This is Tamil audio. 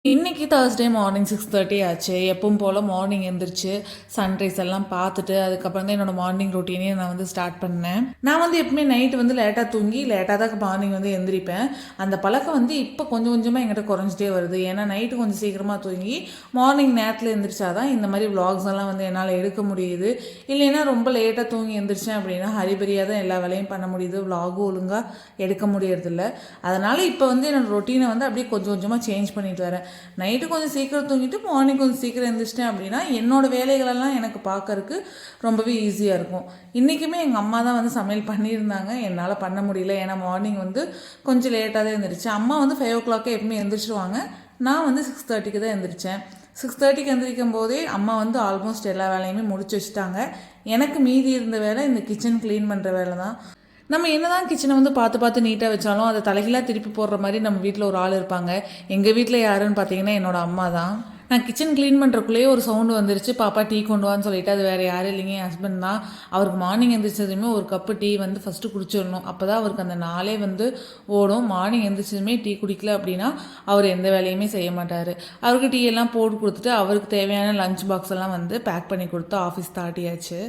இன்றைக்கி தேர்ஸ்டே மார்னிங் 6:30 ஆச்சு. எப்பவும் போல் மார்னிங் எழுந்திரிச்சு சன்ரைஸ் எல்லாம் பார்த்துட்டு அதுக்கப்புறம் தான் என்னோடய மார்னிங் ரொட்டீனே நான் வந்து ஸ்டார்ட் பண்ணேன். நான் வந்து எப்பவுமே நைட்டு வந்து லேட்டாக தூங்கி லேட்டாக தான் மார்னிங் வந்து எந்திரிப்பேன். அந்த பழக்கம் வந்து இப்போ கொஞ்சம் கொஞ்சமாக என்கிட்ட குறைஞ்சிட்டே வருது. ஏன்னா நைட்டு கொஞ்சம் சீக்கிரமாக தூங்கி மார்னிங் நேரத்தில் எழுந்திரிச்சாதான் இந்த மாதிரி விளாக்ஸ் எல்லாம் வந்து என்னால் எடுக்க முடியுது. இல்லைன்னா ரொம்ப லேட்டாக தூங்கி எழுந்திரிச்சேன் அப்படின்னா ஹரிபரியாக தான் எல்லா வேலையும் பண்ண முடியுது. விளாகும் ஒழுங்காக எடுக்க முடியறதில்ல. அதனால் இப்போ வந்து என்னோடய ரொட்டீனை வந்து அப்படியே கொஞ்சம் கொஞ்சமாக சேஞ்ச் பண்ணிட்டு வரேன். நைட்டு கொஞ்சம் சீக்கிரம் தூங்கிட்டு மார்னிங் கொஞ்சம் சீக்கிரம் எழுந்திரிச்சிட்டேன் அப்படின்னா என்னோடய வேலைகளெல்லாம் எனக்கு பார்க்கறக்கு ரொம்பவே ஈஸியாக இருக்கும். இன்றைக்குமே எங்கள் அம்மா தான் வந்து சமையல் பண்ணியிருந்தாங்க. என்னால் பண்ண முடியல. ஏன்னா மார்னிங் வந்து கொஞ்சம் லேட்டாக தான் எழுந்திரிச்சு. அம்மா வந்து 5 o'clock எப்பவுமே எழுந்திரிச்சிருவாங்க. நான் வந்து 6:30 தான் எழுந்திரிச்சேன். 6:30 எழுந்திரிக்கும் போதே அம்மா வந்து ஆல்மோஸ்ட் எல்லா வேலையுமே முடிச்சு வச்சுட்டாங்க. எனக்கு மீதி இருந்த வேலை இந்த கிச்சன் க்ளீன் பண்ணுற வேலை தான். நம்ம என்னதான் கிச்சனை வந்து பார்த்து பார்த்து நீட்டாக வச்சாலும் அதை தலைகீழாக திருப்பி போடுற மாதிரி நம்ம வீட்டில் ஒரு ஆள் இருப்பாங்க. எங்கள் வீட்டில் யாருன்னு பார்த்தீங்கன்னா என்னோடய அம்மா தான். நான் கிச்சன் க்ளீன் பண்ணுறக்குள்ளேயே ஒரு சவுண்டு வந்துருச்சு. பாப்பா டீ கொண்டு வான்னு சொல்லிட்டு அது வேறு யாரும் இல்லைங்க, என் ஹஸ்பண்ட் தான். அவருக்கு மார்னிங் எழுந்திரிச்சதுமே ஒரு கப்பு டீ வந்து ஃபஸ்ட்டு குடிச்சிடணும். அப்போ தான் அவருக்கு அந்த நாளே வந்து ஓடும். மார்னிங் எழுந்திரிச்சதுமே டீ குடிக்கல அப்படின்னா அவர் எந்த வேலையுமே செய்ய மாட்டார். அவருக்கு டீ எல்லாம் போட்டு கொடுத்துட்டு அவருக்கு தேவையான லஞ்ச் பாக்ஸ் எல்லாம் வந்து பேக் பண்ணி கொடுத்து ஆஃபீஸ் தாட்டியாச்சு.